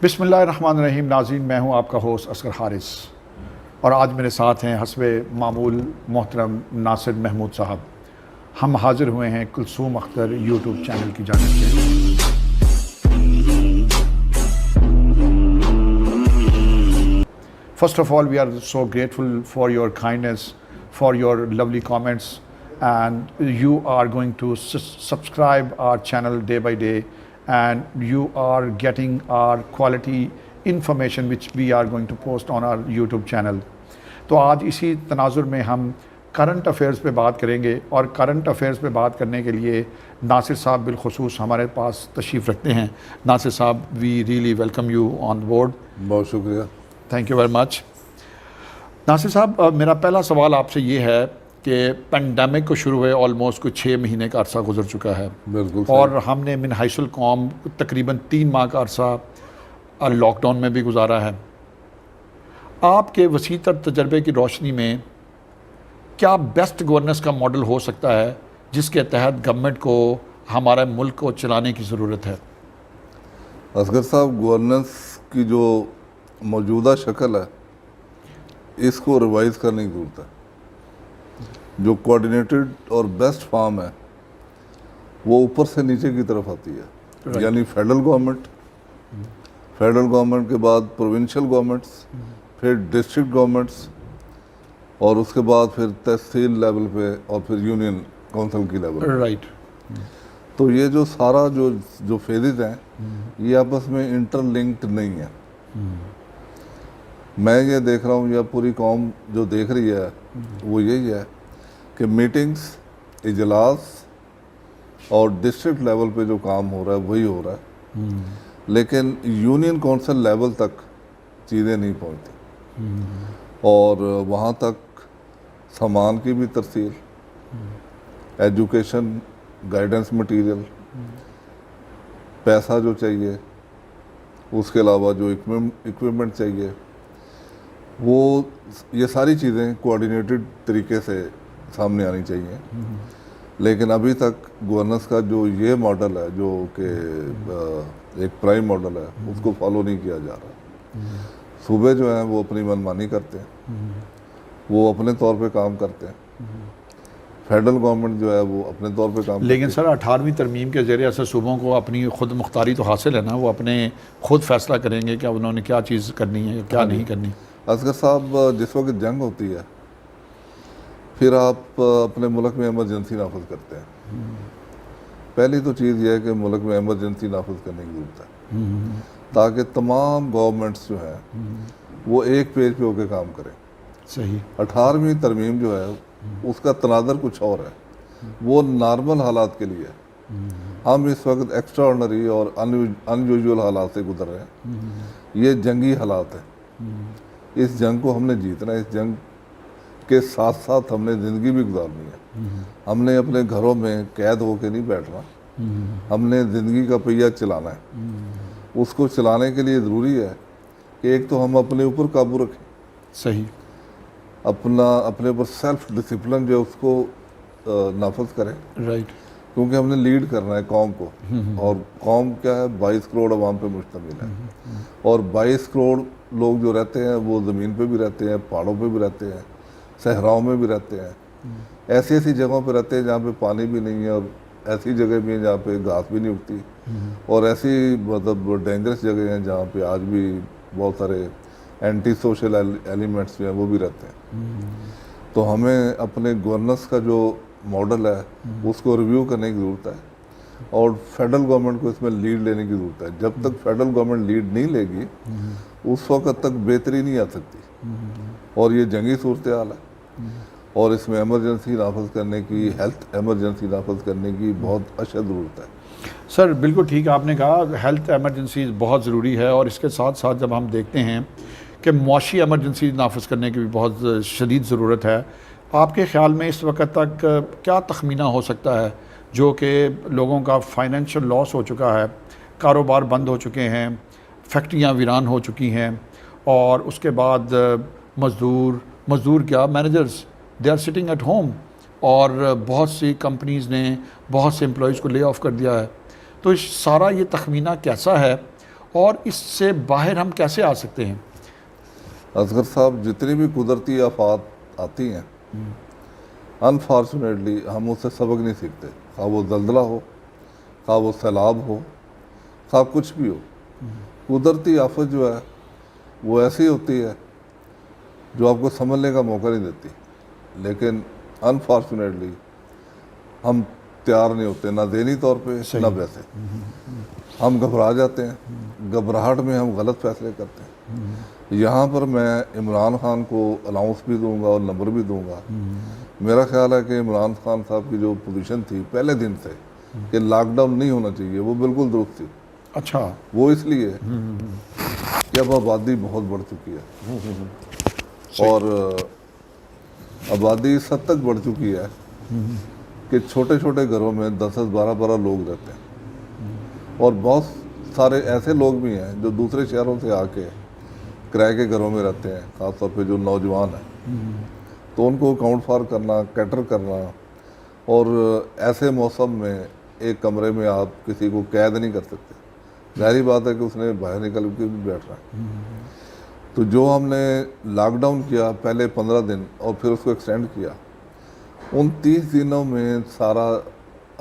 بسم اللہ الرحمن الرحیم. ناظرین، میں ہوں آپ کا ہوسٹ اصغر حارث، اور آج میرے ساتھ ہیں حسب معمول محترم ناصر محمود صاحب. ہم حاضر ہوئے ہیں کلثوم اختر یوٹیوب چینل کی جانب سے. First of all, we are so grateful for your kindness, for your lovely comments, and you are going to subscribe our channel day by day, and you are getting our quality information which we are going to post on our YouTube channel. تو آج اسی تناظر میں ہم current affairs پہ بات کریں گے، اور کرنٹ افیئرز پہ بات کرنے کے لیے ناصر صاحب بالخصوص ہمارے پاس تشریف رکھتے ہیں. ناصر صاحب، we really welcome you on board. بہت شکریہ. Thank you very much. Nasir صاحب، میرا پہلا سوال آپ سے یہ ہے کہ پینڈیمک کو شروع ہوئے آلموسٹ کوئی 6 مہینے کا عرصہ گزر چکا ہے، بالکل، اور ہم نے من حیث القوم تقریباً 3 ماہ کا عرصہ لاک ڈاؤن میں بھی گزارا ہے. آپ کے وسیع تر تجربے کی روشنی میں کیا بیسٹ گورننس کا ماڈل ہو سکتا ہے جس کے تحت گورنمنٹ کو ہمارے ملک کو چلانے کی ضرورت ہے؟ اصغر صاحب، گورننس کی جو موجودہ شکل ہے اس کو ریوائز کرنے کی ضرورت ہے. جو کوآرڈینیٹڈ اور بیسٹ فارم ہے وہ اوپر سے نیچے کی طرف آتی ہے، یعنی فیڈرل گورنمنٹ کے بعد پروونشل گورنمنٹس، پھر ڈسٹرکٹ گورنمنٹس، اور اس کے بعد پھر تحصیل لیول پہ، اور پھر یونین کونسل کی لیول پہ. رائٹ. تو یہ جو سارا جو فیزز ہیں یہ آپس میں انٹر لنکڈ نہیں ہے. میں یہ دیکھ رہا ہوں، یا پوری قوم جو دیکھ رہی ہے وہ یہی ہے کہ میٹنگز، اجلاس اور ڈسٹرکٹ لیول پہ جو کام ہو رہا ہے وہی ہو رہا ہے، لیکن یونین کونسل لیول تک چیزیں نہیں پہنچتی، اور وہاں تک سامان کی بھی ترسیل، ایجوکیشن، گائیڈنس مٹیریل، پیسہ جو چاہیے، اس کے علاوہ جو اکوپمنٹ چاہیے، وہ یہ ساری چیزیں کوآرڈینیٹڈ طریقے سے سامنے آنی چاہیے. لیکن ابھی تک گورننس کا جو یہ ماڈل ہے، جو کہ ایک پرائم ماڈل ہے، اس کو فالو نہیں کیا جا رہا. صوبے جو ہیں وہ اپنی منمانی کرتے ہیں، وہ اپنے طور پہ کام کرتے ہیں. فیڈرل گورنمنٹ جو ہے وہ اپنے طور پہ کام. لیکن سر، 18ویں ترمیم کے ذریعے سے صوبوں کو اپنی خود مختاری تو حاصل ہے نا، وہ اپنے خود فیصلہ کریں گے کہ انہوں نے کیا چیز کرنی ہے کیا نہیں کرنی. اصغر صاحب، جس وقت جنگ ہوتی ہے پھر آپ اپنے ملک میں ایمرجنسی نافذ کرتے ہیں. پہلی تو چیز یہ ہے کہ ملک میں ایمرجنسی نافذ کرنے کی ضرورت ہے، تاکہ تمام گورنمنٹس جو ہیں وہ ایک پیج پہ ہو کے کام کریں. صحیح. 18ویں ترمیم جو ہے اس کا تناظر کچھ اور ہے، وہ نارمل حالات کے لیے ہے. ہم اس وقت ایکسٹرا آرڈنری اور ان یوزول حالات سے گزر رہے ہیں. یہ جنگی حالات ہیں. اس جنگ کو ہم نے جیتنا ہے. اس جنگ کے ساتھ ساتھ ہم نے زندگی بھی گزارنی ہے. ہم نے اپنے گھروں میں قید ہو کے نہیں بیٹھنا، ہم نے زندگی کا پہیہ چلانا ہے. اس کو چلانے کے لیے ضروری ہے کہ ایک تو ہم اپنے اوپر قابو رکھیں. صحیح. اپنے اوپر سیلف ڈسپلن جو ہے اس کو نافذ کریں. رائٹ. کیونکہ ہم نے لیڈ کرنا ہے قوم کو، اور قوم کیا ہے، 22 کروڑ عوام پہ مشتمل ہے. اور 22 کروڑ لوگ جو رہتے ہیں وہ زمین پہ بھی رہتے ہیں، پہاڑوں پہ بھی رہتے ہیں، صحراؤں میں بھی رہتے ہیں. ایسی جگہوں پہ رہتے ہیں جہاں پہ پانی بھی نہیں ہے، اور ایسی جگہ بھی ہیں جہاں پہ گھاس بھی نہیں اگتی، اور ایسی مطلب ڈینجرس جگہ ہیں جہاں پہ آج بھی بہت سارے اینٹی سوشل ایلیمنٹس جو ہیں وہ بھی رہتے ہیں. تو ہمیں اپنے گورننس کا جو ماڈل ہے اس کو ریویو کرنے کی ضرورت ہے، اور فیڈرل گورنمنٹ کو اس میں لیڈ لینے کی ضرورت ہے. جب تک فیڈرل گورنمنٹ لیڈ نہیں لے گی اس وقت تک بہتری نہیں آ سکتی. اور یہ جنگی صورتحال ہے، اور اس میں ایمرجنسی نافذ کرنے کی، ہیلتھ ایمرجنسی نافذ کرنے کی بہت اشد ضرورت ہے. سر بالکل ٹھیک آپ نے کہا، ہیلتھ ایمرجنسی بہت ضروری ہے، اور اس کے ساتھ ساتھ جب ہم دیکھتے ہیں کہ معاشی ایمرجنسی نافذ کرنے کی بھی بہت شدید ضرورت ہے. آپ کے خیال میں اس وقت تک کیا تخمینہ ہو سکتا ہے جو کہ لوگوں کا فائنینشیل لاس ہو چکا ہے، کاروبار بند ہو چکے ہیں، فیکٹریاں ویران ہو چکی ہیں، اور اس کے بعد مزدور کیا managers they are sitting at home, اور بہت سی کمپنیز نے بہت سے امپلائیز کو لے آف کر دیا ہے. تو سارا یہ تخمینہ کیسا ہے، اور اس سے باہر ہم کیسے آ سکتے ہیں؟ اصغر صاحب، جتنی بھی قدرتی آفات آتی ہیں انفارچونیٹلی ہم اس سے سبق نہیں سیکھتے، خواہ وہ زلزلہ ہو، خواہ وہ سیلاب ہو، خواہ کچھ بھی ہو۔ قدرتی آفت جو ہے وہ ایسی ہوتی ہے جو آپ کو سمجھنے کا موقع نہیں دیتی، لیکن انفارچونیٹلی ہم تیار نہیں ہوتے، نہ ذہنی طور پہ نہ ویسے۔ ہم گھبرا جاتے ہیں، گھبراہٹ میں ہم غلط فیصلے کرتے ہیں۔ یہاں پر میں عمران خان کو الاؤنس بھی دوں گا اور نمبر بھی دوں گا۔ میرا خیال ہے کہ عمران خان صاحب کی جو پوزیشن تھی پہلے دن سے کہ لاک ڈاؤن نہیں ہونا چاہیے، وہ بالکل درست تھی۔ اچھا، وہ اس لیے کہ اب آبادی بہت بڑھ چکی ہے، اور آبادی اس حد تک بڑھ چکی ہے کہ چھوٹے چھوٹے گھروں میں 10 12 12 لوگ رہتے ہیں، اور بہت سارے ایسے لوگ بھی ہیں جو دوسرے شہروں سے آ کے کرائے کے گھروں میں رہتے ہیں، خاص طور پہ جو نوجوان ہیں۔ تو ان کو اکاؤنٹ فار کرنا، کیٹر کرنا، اور ایسے موسم میں ایک کمرے میں آپ کسی کو قید نہیں کر سکتے۔ ظاہری بات ہے کہ اس نے باہر نکل کے بھی بیٹھنا ہے۔ تو جو ہم نے لاک ڈاؤن کیا پہلے 15 دن اور پھر اس کو ایکسٹینڈ کیا، ان 30 دنوں میں سارا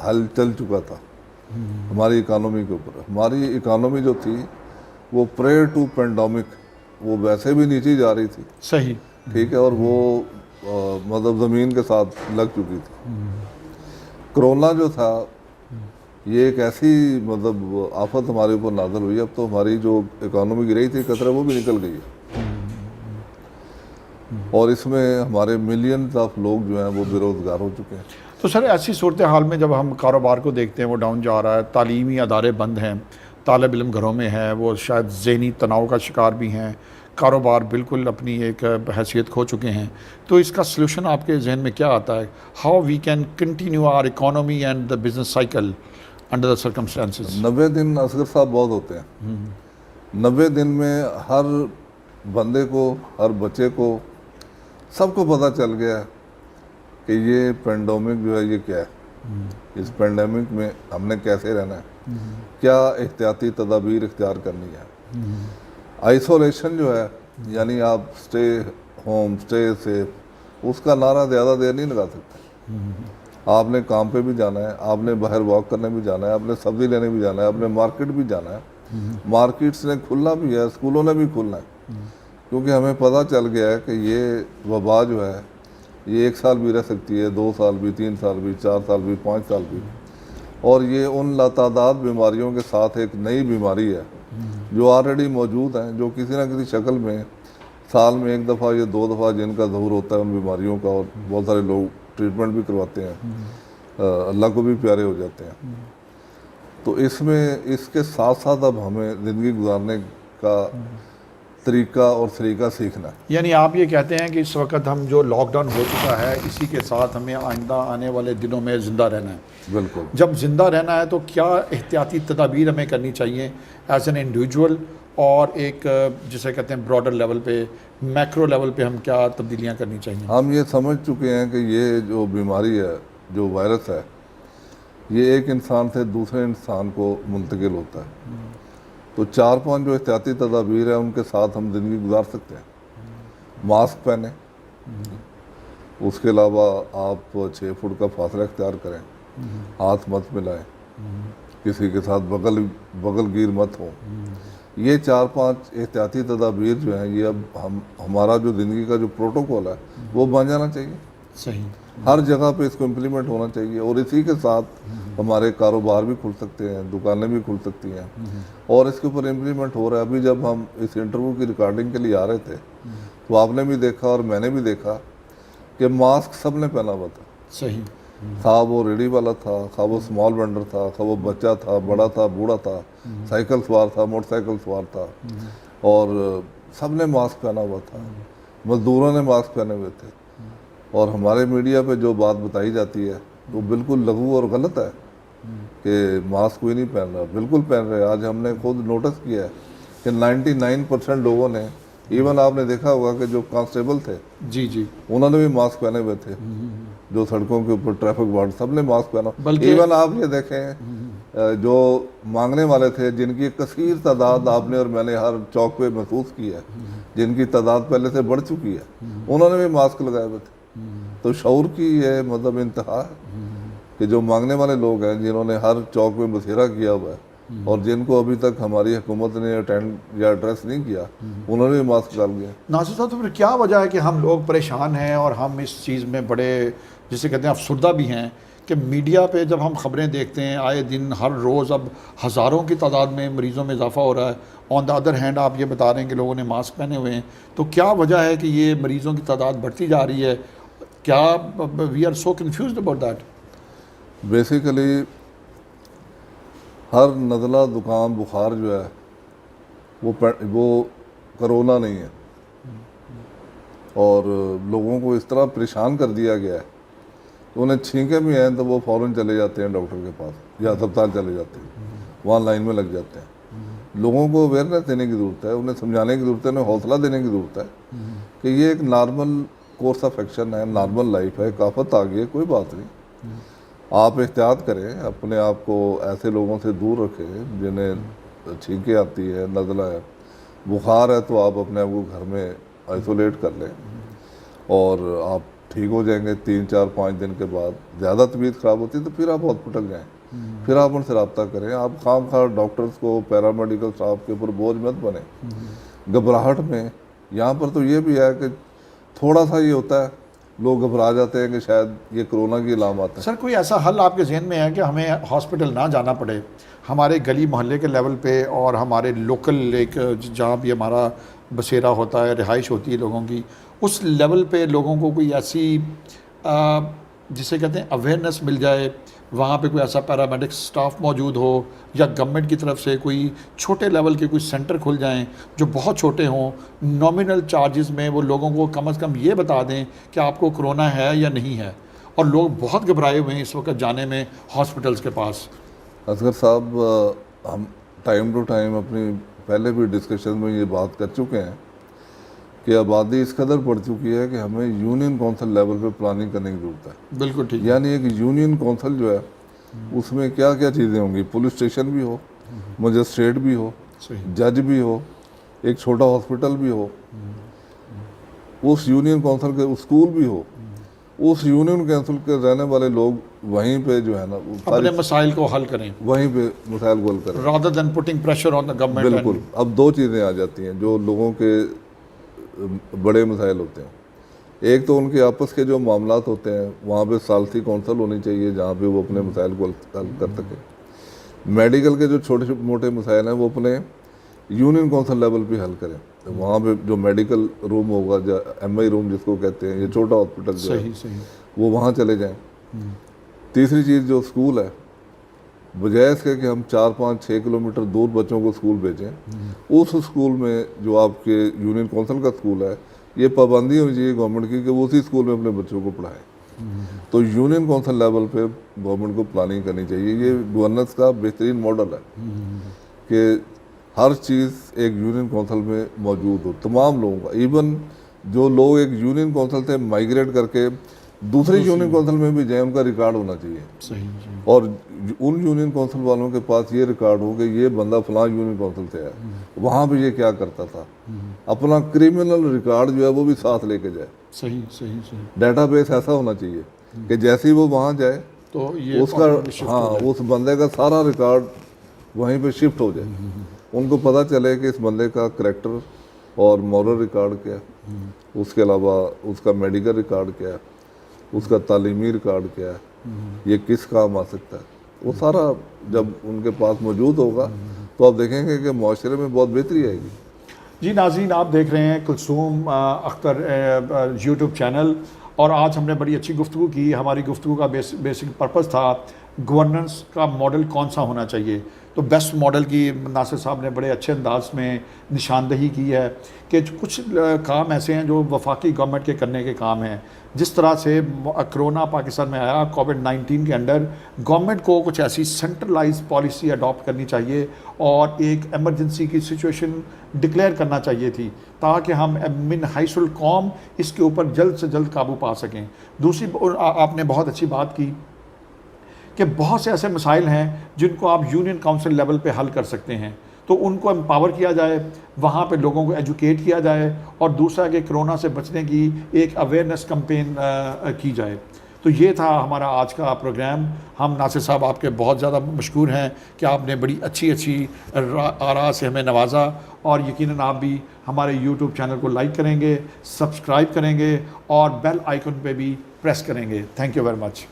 حل چل چکا تھا ہماری اکانومی کے اوپر۔ ہماری اکانومی جو تھی وہ پریئر ٹو پینڈیمک وہ ویسے بھی نیچے جا رہی تھی، صحیح، ٹھیک ہے، اور وہ مطلب زمین کے ساتھ لگ چکی تھی۔ کرونا جو تھا یہ ایک ایسی مطلب آفت ہمارے اوپر نازل ہوئی، اب تو ہماری جو اکانومی گری تھی قطرہ وہ بھی نکل گئی ہے، اور اس میں ہمارے ملینز آف لوگ جو ہیں وہ بے روزگار ہو چکے ہیں۔ تو سر ایسی صورتحال میں جب ہم کاروبار کو دیکھتے ہیں وہ ڈاؤن جا رہا ہے، تعلیمی ادارے بند ہیں، طالب علم گھروں میں ہیں، وہ شاید ذہنی تناؤ کا شکار بھی ہیں، کاروبار بالکل اپنی ایک حیثیت کھو چکے ہیں، تو اس کا سلوشن آپ کے ذہن میں کیا آتا ہے؟ How we can continue our economy and the business cycle under the circumstances? 90 دن اصغر صاحب بہت ہوتے ہیں۔ 90 دن میں ہر بندے کو، ہر بچے کو، سب کو پتہ چل گیا ہے کہ یہ پینڈیمک جو ہے یہ کیا ہے، اس پینڈیمک میں ہم نے کیسے رہنا ہے، کیا احتیاطی تدابیر اختیار کرنی ہے۔ آئسولیشن جو ہے، یعنی آپ سٹے ہوم، سٹے سیف، اس کا نعرہ زیادہ دیر نہیں لگا سکتے۔ آپ نے کام پہ بھی جانا ہے، آپ نے باہر واک کرنے بھی جانا ہے، آپ نے سبزی لینے بھی جانا ہے، آپ نے مارکیٹ بھی جانا ہے، مارکیٹس نے کھلنا بھی ہے، اسکولوں نے بھی کھلنا ہے، کیونکہ ہمیں پتہ چل گیا ہے کہ یہ وبا جو ہے یہ 1 سال بھی رہ سکتی ہے، 2 سال بھی، 3 سال بھی، 4 سال بھی، 5 سال بھی، اور یہ ان لاتعداد بیماریوں کے ساتھ ایک نئی بیماری ہے جو آلریڈی موجود ہیں، جو کسی نہ کسی شکل میں سال میں 1 دفعہ یا 2 دفعہ جن کا ظہور ہوتا ہے ان بیماریوں کا، اور بہت سارے لوگ ٹریٹمنٹ بھی کرواتے ہیں، اللہ کو بھی پیارے ہو جاتے ہیں۔ تو اس میں اس کے ساتھ ساتھ اب ہمیں زندگی گزارنے کا طریقہ اور سلیقہ سیکھنا ہے۔ یعنی آپ یہ کہتے ہیں کہ اس وقت ہم جو لاک ڈاؤن ہو چکا ہے اسی کے ساتھ ہمیں آئندہ آنے والے دنوں میں زندہ رہنا ہے۔ بالکل، جب زندہ رہنا ہے تو کیا احتیاطی تدابیر ہمیں کرنی چاہیے ایز این انڈیویجول، اور ایک جسے کہتے ہیں براڈر لیول پہ، میکرو لیول پہ ہم کیا تبدیلیاں کرنی چاہیے؟ ہم یہ سمجھ چکے ہیں کہ یہ جو بیماری ہے، جو وائرس ہے، یہ ایک انسان سے دوسرے انسان کو منتقل ہوتا ہے۔ تو 4-5 جو احتیاطی تدابیر ہیں ان کے ساتھ ہم زندگی گزار سکتے ہیں۔ ماسک پہنیں، اس کے علاوہ آپ 6 فٹ کا فاصلہ اختیار کریں، ہاتھ مت ملائیں، کسی کے ساتھ بغل گیر مت ہوں۔ یہ 4-5 احتیاطی تدابیر جو ہیں یہ اب ہمارا جو زندگی کا جو پروٹوکول ہے وہ بن جانا چاہیے، صحیح، ہر جگہ پہ اس کو امپلیمنٹ ہونا چاہیے، اور اسی کے ساتھ ہمارے کاروبار بھی کھل سکتے ہیں، دکانیں بھی کھل سکتی ہیں، اور اس کے اوپر امپلیمنٹ ہو رہا ہے۔ ابھی جب ہم اس انٹرویو کی ریکارڈنگ کے لیے آ رہے تھے تو آپ نے بھی دیکھا اور میں نے بھی دیکھا کہ ماسک سب نے پہنا ہوا تھا، صحیح، خواہ وہ ریڑھی والا تھا، خواہ وہ اسمال وینڈر تھا، خواہ وہ بچہ تھا، بڑا تھا، بوڑھا تھا، سائیکل سوار تھا، موٹر سائیکل سوار تھا، اور سب نے ماسک پہنا ہوا تھا، مزدوروں نے ماسک پہنے ہوئے تھے۔ اور ہمارے میڈیا پہ جو بات بتائی جاتی ہے وہ بالکل لغو اور غلط ہے کہ ماسک کوئی نہیں پہن رہا، بالکل پہن رہے۔ آج ہم نے خود نوٹس کیا ہے کہ 99% لوگوں نے، ایون آپ نے دیکھا ہوگا کہ جو کانسٹیبل تھے جی جی، انہوں نے بھی ماسک پہنے ہوئے تھے، جو سڑکوں کے اوپر ٹریفک وارڈ سب نے ماسک پہنا۔ بلکہ ایون آپ یہ دیکھیں جو مانگنے والے تھے، جن کی کثیر تعداد آپ نے اور میں نے ہر چوک پہ محسوس کی ہے، جن کی تعداد پہلے سے بڑھ چکی ہے، انہوں نے بھی ماسک لگائے ہوئے تھے. تو شعور کی یہ مطلب انتہا ہے کہ جو مانگنے والے لوگ ہیں، جنہوں نے ہر چوک پہ بسیرا کیا ہوا ہے اور جن کو ابھی تک ہماری حکومت نے اٹینڈ یا ایڈریس نہیں کیا، انہوں نے بھی ماسک ڈال دیا. ناصر صاحب، تو پھر کیا وجہ ہے کہ ہم لوگ پریشان ہیں اور ہم اس چیز میں بڑے جسے کہتے ہیں افسردہ بھی ہیں کہ میڈیا پہ جب ہم خبریں دیکھتے ہیں آئے دن ہر روز اب ہزاروں کی تعداد میں مریضوں میں اضافہ ہو رہا ہے، آن دا ادر ہینڈ آپ یہ بتا رہے ہیں کہ لوگوں نے ماسک پہنے ہوئے ہیں، تو کیا وجہ ہے کہ یہ مریضوں کی تعداد بڑھتی جا رہی ہے؟ کیا we are so confused about that? Basically ہر نزلہ زکام بخار جو ہے وہ کرونا نہیں ہے، اور لوگوں کو اس طرح پریشان کر دیا گیا ہے، انہیں چھینکیں بھی ہیں تو وہ فوراً چلے جاتے ہیں ڈاکٹر کے پاس یا ہسپتال چلے جاتے ہیں، وہاں لائن میں لگ جاتے ہیں. لوگوں کو اویئرنیس دینے کی ضرورت ہے، انہیں سمجھانے کی ضرورت ہے، انہیں حوصلہ دینے کی ضرورت ہے کہ یہ ایک نارمل کورس آف ایکشن ہے، نارمل لائف ہے، ایک آفت آ گئی ہے، کوئی بات نہیں. آپ احتیاط کریں، اپنے آپ کو ایسے لوگوں سے دور رکھیں جنہیں چھینکیں آتی ہے، نزلہ ہے، بخار ہے، تو آپ اپنے آپ کو گھر میں آئسولیٹ کر لیں اور آپ ٹھیک ہو جائیں گے 3 4 5 دن کے بعد. زیادہ طبیعت خراب ہوتی ہے تو پھر آپ ہاسپٹل جائیں، پھر آپ ان سے رابطہ کریں. آپ خام خواہ ڈاکٹرز کو، پیرامیڈیکل اسٹاف کے اوپر بوجھ مت بنیں گھبراہٹ میں. یہاں پر تو یہ بھی ہے کہ تھوڑا سا یہ ہوتا ہے، لوگ گھبرا جاتے ہیں کہ شاید یہ کرونا کی علامات ہیں. سر کوئی ایسا حل آپ کے ذہن میں ہے کہ ہمیں ہاسپٹل نہ جانا پڑے، ہمارے گلی محلے کے لیول پہ اور ہمارے لوکل ایک جہاں بھی ہمارا بسیرا ہوتا ہے، رہائش ہوتی ہے لوگوں کی، اس لیول پہ لوگوں کو کوئی ایسی جسے کہتے ہیں اویئرنیس مل جائے، وہاں پہ کوئی ایسا پیرامیڈک سٹاف موجود ہو، یا گورنمنٹ کی طرف سے کوئی چھوٹے لیول کے کوئی سینٹر کھل جائیں جو بہت چھوٹے ہوں، نومینل چارجز میں وہ لوگوں کو کم از کم یہ بتا دیں کہ آپ کو کرونا ہے یا نہیں ہے. اور لوگ بہت گھبرائے ہوئے ہیں اس وقت جانے میں ہاسپٹلس کے پاس. اصغر صاحب، ہم ٹائم ٹو ٹائم اپنی پہلے بھی ڈسکشن میں یہ بات کر چکے ہیں کہ آبادی اس قدر بڑھ چکی ہے کہ ہمیں یونین کونسل لیول پہ پلاننگ کرنے کی ضرورت ہے. بالکل ٹھیک. یعنی ایک یونین کونسل جو ہے اس میں کیا کیا چیزیں ہوں گی، پولیس اسٹیشن بھی ہو، مجسٹریٹ بھی ہو، جج بھی ہو، ایک چھوٹا ہاسپٹل بھی ہو، اس یونین کونسل کے اسکول بھی ہو، اس یونین کونسل کے رہنے والے لوگ وہیں پہ جو ہے نا اپنے مسائل کو حل کریں، وہیں پہ مسائل کو حل کریں rather than putting pressure on the government. بالکل. اب 2 چیزیں آ جاتی ہیں جو لوگوں کے بڑے مسائل ہوتے ہیں. ایک تو ان کے آپس کے جو معاملات ہوتے ہیں، وہاں پہ ثالثی کونسل ہونی چاہیے جہاں پہ وہ اپنے مسائل کو حل کر سکے. میڈیکل کے جو چھوٹے موٹے مسائل ہیں وہ اپنے یونین کونسل لیول پہ حل کریں. وہاں پہ جو میڈیکل روم ہوگا، جو ایم آئی روم جس کو کہتے ہیں، یہ چھوٹا ہاسپٹل جو ہے وہ وہاں چلے جائیں. تیسری چیز جو اسکول ہے، بجائے اس کے کہ ہم 4 5 6 کلومیٹر دور بچوں کو اسکول بھیجیں، اس اسکول میں جو آپ کے یونین کونسل کا اسکول ہے، یہ پابندی ہونی چاہیے گورنمنٹ کی کہ وہ اسی اسکول میں اپنے بچوں کو پڑھائیں. تو یونین کونسل لیول پہ گورنمنٹ کو پلاننگ کرنی چاہیے. یہ گورننس کا بہترین ماڈل ہے کہ ہر چیز ایک یونین کونسل میں موجود ہو تمام لوگوں کا. ایون جو لوگ ایک یونین کونسل سے مائیگریٹ کر کے دوسری یونین کونسل میں بھی جائیں، ان کا ریکارڈ ہونا چاہیے. اور ان یونین کونسل والوں کے پاس یہ ریکارڈ ہو کہ یہ بندہ فلاں یونین کونسل سے ہے، وہاں پہ یہ کیا کرتا تھا، اپنا کریمنل ریکارڈ جو ہے وہ بھی ساتھ لے کے جائے. ڈیٹا بیس ایسا ہونا چاہیے کہ جیسے ہی وہ وہاں جائے تو اس کا اس بندے کا سارا ریکارڈ وہیں پہ شفٹ ہو جائے. ان کو پتہ چلے کہ اس بندے کا کریکٹر اور مورل ریکارڈ کیا ہے، اس کے علاوہ اس کا میڈیکل ریکارڈ کیا ہے، اس کا تعلیمی ریکارڈ کیا ہے، یہ کس کام آ سکتا ہے. وہ سارا جب ان کے پاس موجود ہوگا تو آپ دیکھیں گے کہ معاشرے میں بہت بہتری آئے گی. جی ناظرین، آپ دیکھ رہے ہیں کلثوم اختر یوٹیوب چینل، اور آج ہم نے بڑی اچھی گفتگو کی. ہماری گفتگو کا بیسک پرپس تھا گورننس کا ماڈل کون سا ہونا چاہیے. تو بیسٹ ماڈل کی ناصر صاحب نے بڑے اچھے انداز میں نشاندہی کی ہے کہ کچھ کام ایسے ہیں جو وفاقی گورنمنٹ کے کرنے کے کام ہیں. جس طرح سے کرونا پاکستان میں آیا، کووڈ-19 کے انڈر گورنمنٹ کو کچھ ایسی سینٹرلائز پالیسی اڈاپٹ کرنی چاہیے اور ایک ایمرجنسی کی سچویشن ڈکلیئر کرنا چاہیے تھی تاکہ ہم من حیث القوم اس کے اوپر جلد سے جلد قابو پا سکیں. دوسری آپ نے بہت اچھی بات کی کہ بہت سے ایسے مسائل ہیں جن کو آپ یونین کاؤنسل لیول پہ حل کر سکتے ہیں، تو ان کو امپاور کیا جائے، وہاں پہ لوگوں کو ایجوکیٹ کیا جائے، اور دوسرا کہ کرونا سے بچنے کی ایک اویئرنیس کمپین کی جائے۔ تو یہ تھا ہمارا آج کا پروگرام۔ ہم ناصر صاحب آپ کے بہت زیادہ مشکور ہیں کہ آپ نے بڑی اچھی آراء سے ہمیں نوازا، اور یقیناً آپ بھی ہمارے یوٹیوب چینل کو لائک کریں گے، سبسکرائب کریں گے، اور بیل آئیکن پہ بھی پریس کریں گے۔ Thank you very much.